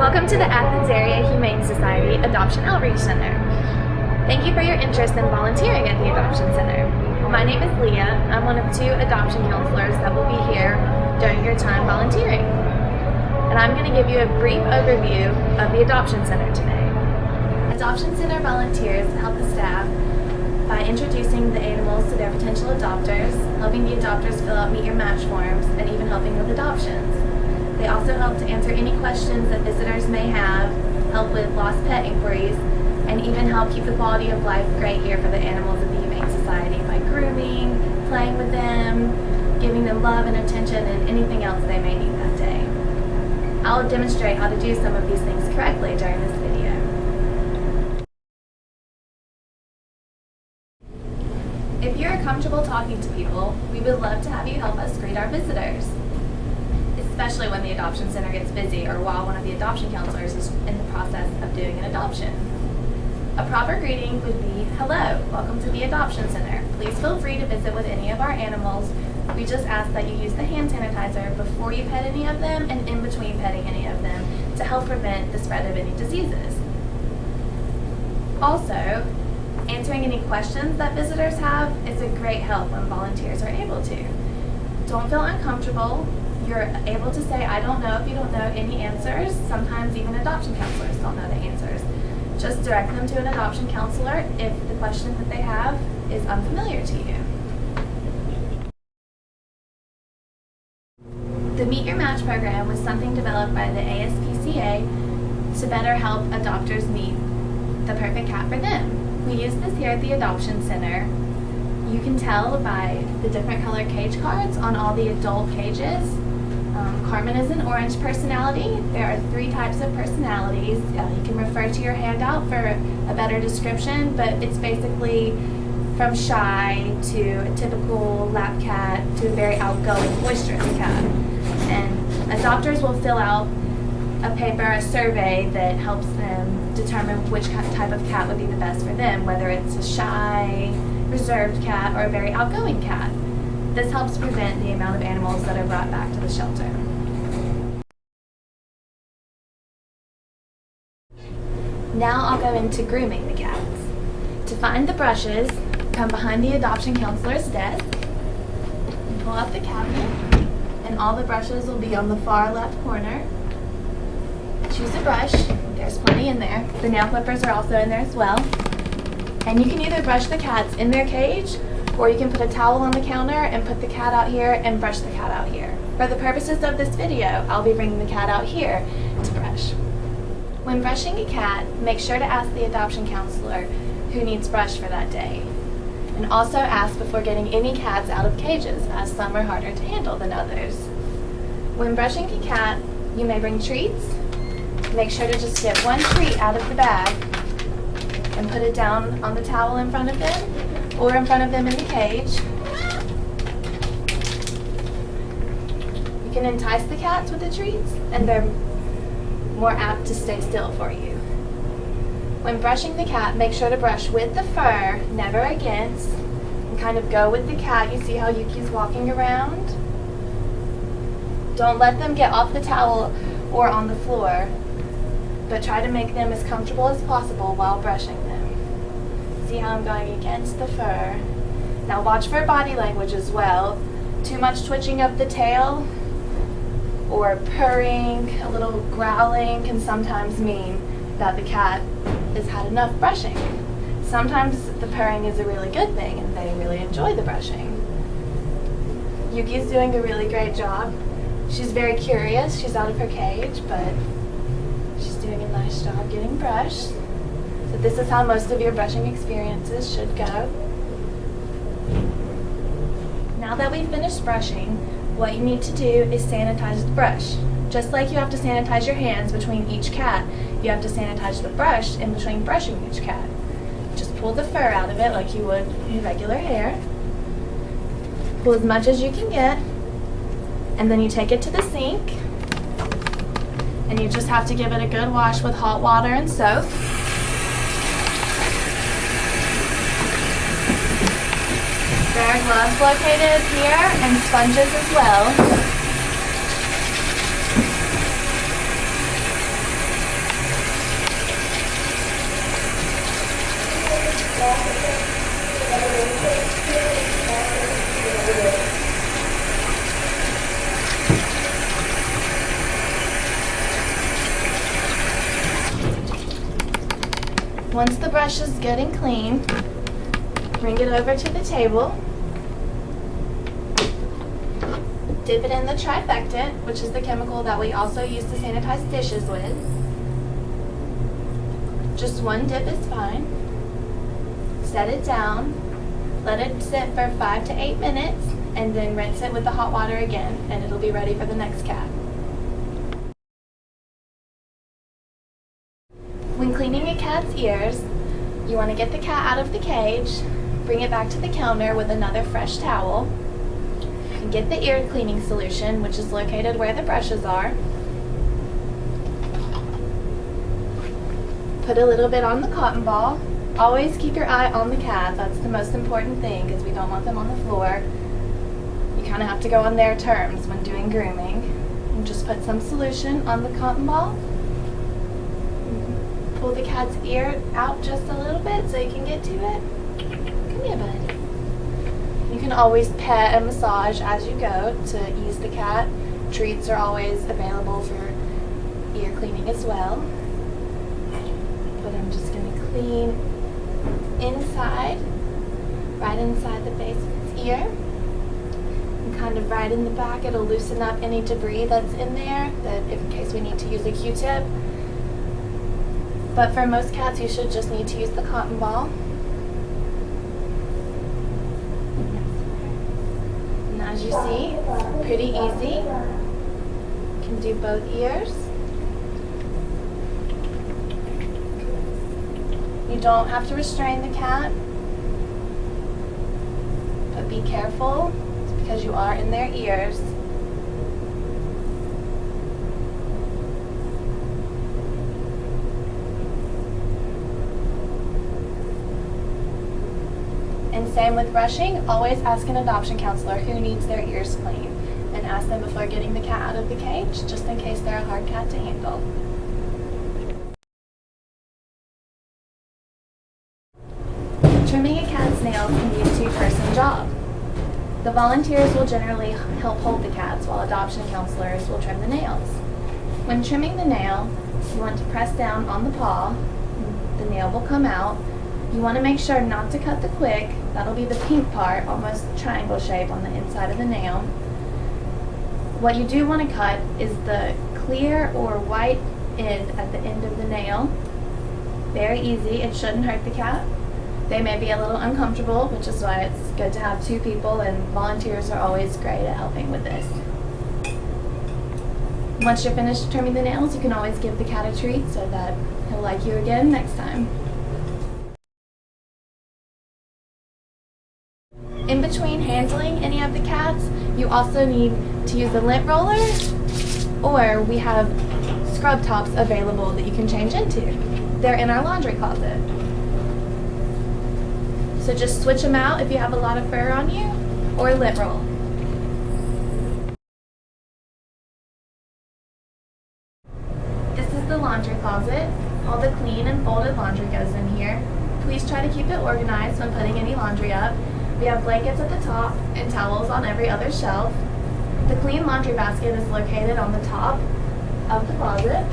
Welcome to the Athens Area Humane Society Adoption Outreach Center. Thank you for your interest in volunteering at the Adoption Center. My name is Leah. I'm one of 2 adoption counselors that will be here during your time volunteering. And I'm going to give you a brief overview of the Adoption Center today. Adoption Center volunteers help the staff by introducing the animals to their potential adopters, helping the adopters fill out Meet Your Match forms, and even helping with adoptions. They also help to answer any questions that visitors may have, help with lost pet inquiries, and even help keep the quality of life great here for the animals of the Humane Society by grooming, playing with them, giving them love and attention, and anything else they may need that day. I'll demonstrate how to do some of these things correctly during this video. If you're comfortable talking to people, we would love to have you help us greet our visitors, especially when the Adoption Center gets busy or while one of the adoption counselors is in the process of doing an adoption. A proper greeting would be, "Hello, welcome to the Adoption Center. Please feel free to visit with any of our animals. We just ask that you use the hand sanitizer before you pet any of them and in between petting any of them to help prevent the spread of any diseases." Also, answering any questions that visitors have is a great help when volunteers are able to. Don't feel uncomfortable. You're able to say, "I don't know," if you don't know any answers. Sometimes even adoption counselors don't know the answers. Just direct them to an adoption counselor if the question that they have is unfamiliar to you. The Meet Your Match program was something developed by the ASPCA to better help adopters meet the perfect cat for them. We use this here at the Adoption Center. You can tell by the different color cage cards on all the adult cages. Carmen is an orange personality. There are 3 types of personalities. You can refer to your handout for a better description, but it's basically from shy to a typical lap cat to a very outgoing, boisterous cat. And adopters will fill out a paper, a survey that helps them determine which type of cat would be the best for them, whether it's a shy, reserved cat or a very outgoing cat. This helps prevent the amount of animals that are brought back to the shelter. Now I'll go into grooming the cats. To find the brushes, come behind the adoption counselor's desk, and pull out the cabinet, and all the brushes will be on the far left corner. Choose a brush. There's plenty in there. The nail clippers are also in there as well. And you can either brush the cats in their cage, or you can put a towel on the counter and put the cat out here and brush the cat out here. For the purposes of this video, I'll be bringing the cat out here to brush. When brushing a cat, make sure to ask the adoption counselor who needs brush for that day. And also ask before getting any cats out of cages, as some are harder to handle than others. When brushing a cat, you may bring treats. Make sure to just get 1 treat out of the bag and put it down on the towel in front of them or in front of them in the cage. You can entice the cats with the treats and they're more apt to stay still for you. When brushing the cat, make sure to brush with the fur, never against, and kind of go with the cat. You see how Yuki's walking around? Don't let them get off the towel or on the floor, but try to make them as comfortable as possible while brushing them. See how I'm going against the fur? Now watch for body language as well. Too much twitching of the tail or purring, a little growling can sometimes mean that the cat has had enough brushing. Sometimes the purring is a really good thing and they really enjoy the brushing. Yuki's doing a really great job. She's very curious. She's out of her cage, but she's doing a nice job getting brushed. So this is how most of your brushing experiences should go. Now that we've finished brushing, what you need to do is sanitize the brush. Just like you have to sanitize your hands between each cat, you have to sanitize the brush in between brushing each cat. Just pull the fur out of it like you would your regular hair. Pull as much as you can get, and then you take it to the sink, and you just have to give it a good wash with hot water and soap. There are gloves located here and sponges as well. Once the brush is good and clean, bring it over to the table. Dip it in the trifectant, which is the chemical that we also use to sanitize dishes with. Just one dip is fine. Set it down, let it sit for 5 to 8 minutes, and then rinse it with the hot water again, and it'll be ready for the next cat. When cleaning a cat's ears, you want to get the cat out of the cage, bring it back to the counter with another fresh towel, and get the ear cleaning solution, which is located where the brushes are. Put a little bit on the cotton ball. Always keep your eye on the cat. That's the most important thing because we don't want them on the floor. You kind of have to go on their terms when doing grooming. And just put some solution on the cotton ball. Pull the cat's ear out just a little bit so you can get to it. Come here, bud. You can always pet and massage as you go to ease the cat. Treats are always available for ear cleaning as well. But I'm just going to clean inside, right inside the base of its ear. And kind of right in the back, it'll loosen up any debris that's in there, that in case we need to use a Q-tip. But for most cats, you should just need to use the cotton ball. And as you see, it's pretty easy. You can do both ears. You don't have to restrain the cat, but be careful because you are in their ears. And same with brushing, always ask an adoption counselor who needs their ears cleaned, and ask them before getting the cat out of the cage, just in case they're a hard cat to handle. Trimming a cat's nails can be a two-person job. The volunteers will generally help hold the cats while adoption counselors will trim the nails. When trimming the nail, you want to press down on the paw. The nail will come out. You want to make sure not to cut the quick. That'll be the pink part, almost triangle shape on the inside of the nail. What you do want to cut is the clear or white end at the end of the nail. Very easy. It shouldn't hurt the cat. They may be a little uncomfortable, which is why it's good to have two people, and volunteers are always great at helping with this. Once you're finished trimming the nails, you can always give the cat a treat so that he'll like you again next time. In between handling any of the cats, you also need to use a lint roller, or we have scrub tops available that you can change into. They're in our laundry closet. So just switch them out if you have a lot of fur on you, or lint roll. This is the laundry closet. All the clean and folded laundry goes in here. Please try to keep it organized when putting any laundry up. We have blankets at the top and towels on every other shelf. The clean laundry basket is located on the top of the closet.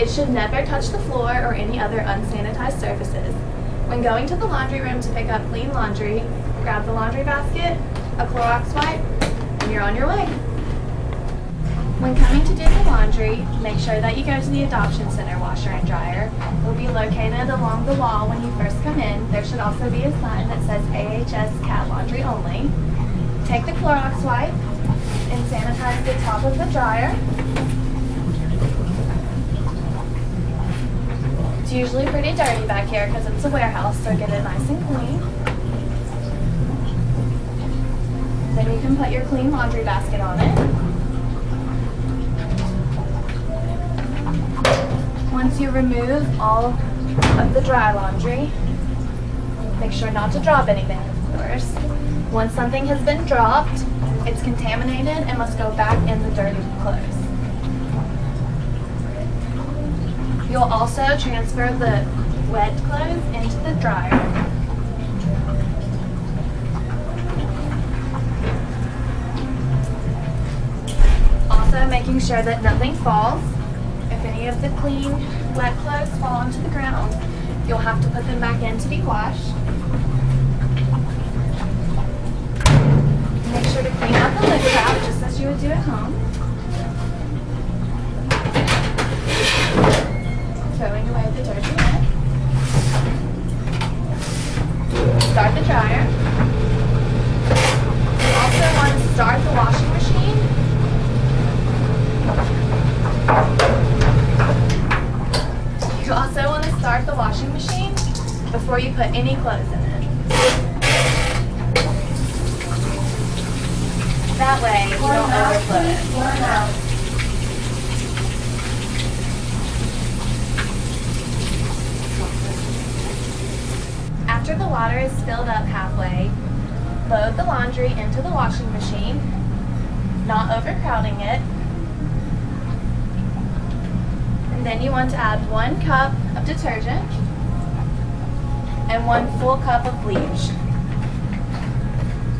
It should never touch the floor or any other unsanitized surfaces. When going to the laundry room to pick up clean laundry, grab the laundry basket, a Clorox wipe, and you're on your way. When coming to do the laundry, make sure that you go to the Adoption Center washer and dryer. It will be located along the wall when you first come in. There should also be a sign that says AAHS Cat Laundry Only. Take the Clorox wipe and sanitize the top of the dryer. It's usually pretty dirty back here because it's a warehouse, so get it nice and clean. Then you can put your clean laundry basket on it. Once you remove all of the dry laundry, make sure not to drop anything, of course. Once something has been dropped, it's contaminated and must go back in the dirty clothes. You'll also transfer the wet clothes into the dryer. Also making sure that nothing falls. If any of the clean, wet clothes fall onto the ground, you'll have to put them back in to be washed. Make sure to clean out the lid trap just as you would do at home. Throwing away the dirty lid. Start the dryer. You also want to start the washing machine. You also want to start the washing machine before you put any clothes in it. That way you don't overflow it. After the water is filled up halfway, load the laundry into the washing machine, not overcrowding it. And then you want to add 1 cup of detergent and 1 full cup of bleach.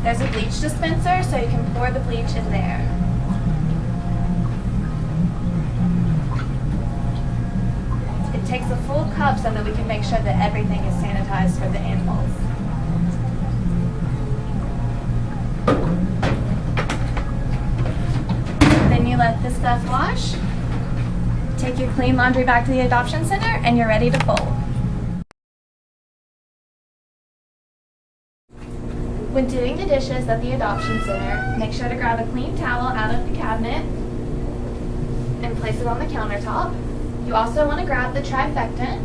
There's a bleach dispenser, so you can pour the bleach in there. It takes a full cup so that we can make sure that everything is sanitized for the animals. Then you let the stuff wash. Take your clean laundry back to the adoption center and you're ready to fold. When doing the dishes at the adoption center, make sure to grab a clean towel out of the cabinet and place it on the countertop. You also want to grab the trifectant,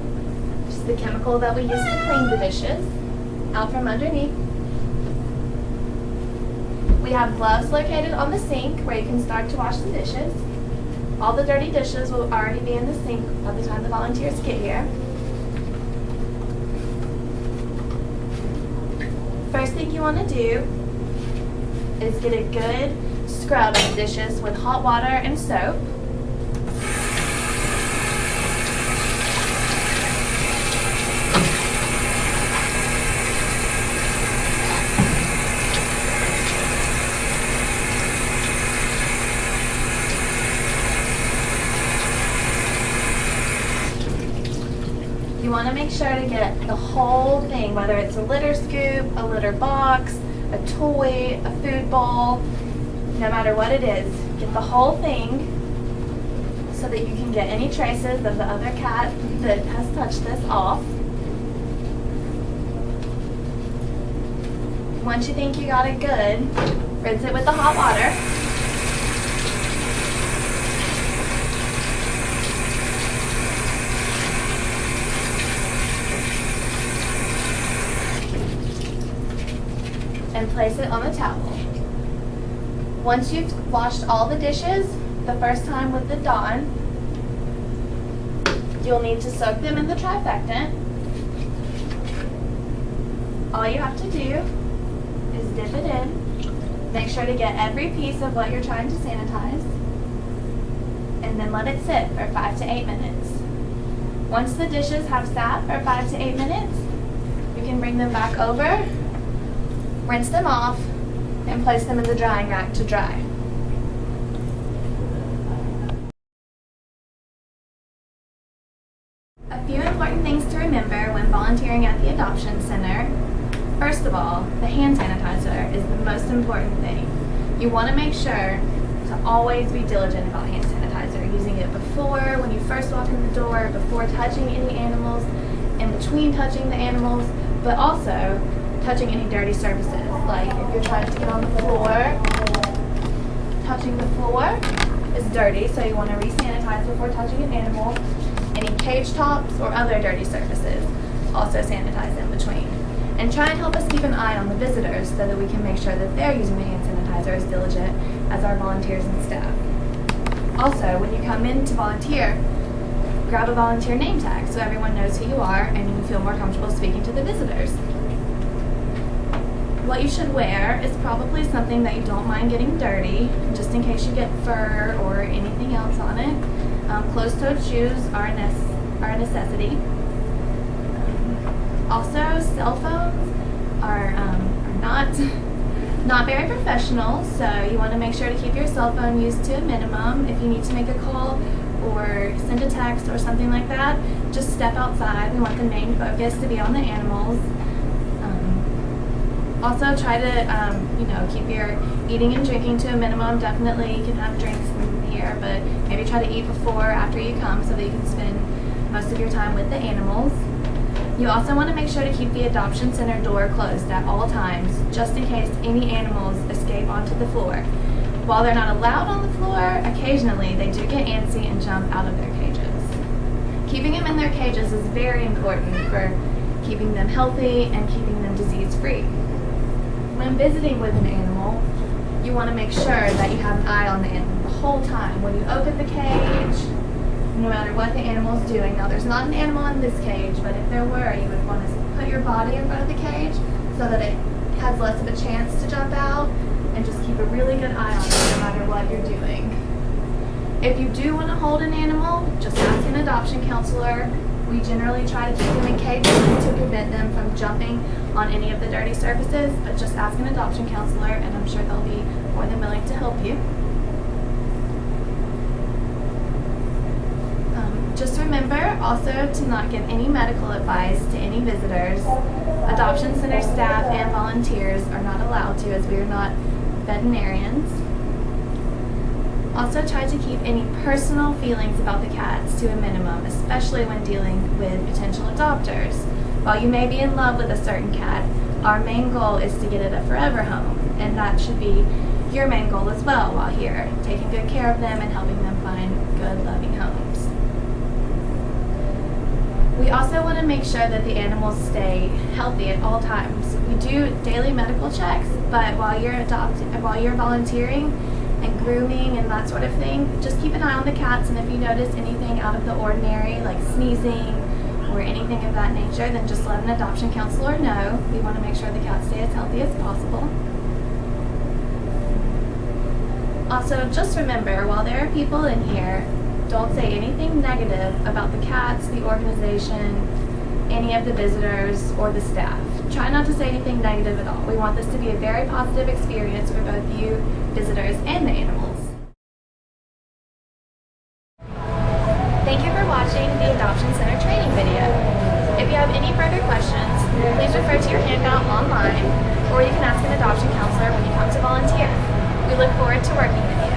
which is the chemical that we use to clean the dishes, out from underneath. We have gloves located on the sink where you can start to wash the dishes. All the dirty dishes will already be in the sink by the time the volunteers get here. First thing you want to do is get a good scrub of the dishes with hot water and soap. You want to make sure to get the whole thing, whether it's a litter scoop, a litter box, a toy, a food bowl, no matter what it is, get the whole thing so that you can get any traces of the other cat that has touched this off. Once you think you got it good, rinse it with the hot water. And place it on the towel. Once you've washed all the dishes, the first time with the Dawn, you'll need to soak them in the trifectant. All you have to do is dip it in. Make sure to get every piece of what you're trying to sanitize, and then let it sit for 5 to 8 minutes. Once the dishes have sat for 5 to 8 minutes, you can bring them back over, rinse them off, and place them in the drying rack to dry. A few important things to remember when volunteering at the adoption center. First of all, the hand sanitizer is the most important thing. You want to make sure to always be diligent about hand sanitizer, using it before, when you first walk in the door, before touching any animals, in between touching the animals, but also touching any dirty surfaces, like if you're trying to get on the floor, touching the floor is dirty, so you want to re-sanitize before touching an animal. Any cage tops or other dirty surfaces, also sanitize in between. And try and help us keep an eye on the visitors so that we can make sure that they're using the hand sanitizer as diligent as our volunteers and staff. Also, when you come in to volunteer, grab a volunteer name tag so everyone knows who you are and you feel more comfortable speaking to the visitors. What you should wear is probably something that you don't mind getting dirty, just in case you get fur or anything else on it. Closed-toed shoes are a necessity. Also, cell phones are not very professional, so you want to make sure to keep your cell phone used to a minimum. If you need to make a call or send a text or something like that, just step outside. We want the main focus to be on the animals. Also, try to keep your eating and drinking to a minimum. Definitely you can have drinks in here, but maybe try to eat before or after you come so that you can spend most of your time with the animals. You also want to make sure to keep the adoption center door closed at all times, just in case any animals escape onto the floor. While they're not allowed on the floor, occasionally they do get antsy and jump out of their cages. Keeping them in their cages is very important for keeping them healthy and keeping them disease-free. When visiting with an animal, you want to make sure that you have an eye on the animal the whole time. When you open the cage, no matter what the animal's doing. Now, there's not an animal in this cage, but if there were, you would want to put your body in front of the cage so that it has less of a chance to jump out, and just keep a really good eye on it no matter what you're doing. If you do want to hold an animal, just ask an adoption counselor. We generally try to keep them in cages to prevent them from jumping on any of the dirty surfaces, but just ask an adoption counselor and I'm sure they'll be more than willing to help you. Just remember also to not give any medical advice to any visitors. Adoption center staff and volunteers are not allowed to, as we are not veterinarians. Also, try to keep any personal feelings about the cats to a minimum, especially when dealing with potential adopters. While you may be in love with a certain cat, our main goal is to get it a forever home, and that should be your main goal as well while here, taking good care of them and helping them find good, loving homes. We also want to make sure that the animals stay healthy at all times. We do daily medical checks, but while you're volunteering and grooming and that sort of thing, just keep an eye on the cats, and if you notice anything out of the ordinary, like sneezing or anything of that nature, then just let an adoption counselor know. We want to make sure the cats stay as healthy as possible. Also, just remember, while there are people in here, don't say anything negative about the cats, the organization, any of the visitors, or the staff. Try not to say anything negative at all. We want this to be a very positive experience for both you, visitors, and the animals. Thank you for watching the Adoption Center training video. If you have any further questions, please refer to your handout online, or you can ask an adoption counselor when you come to volunteer. We look forward to working with you.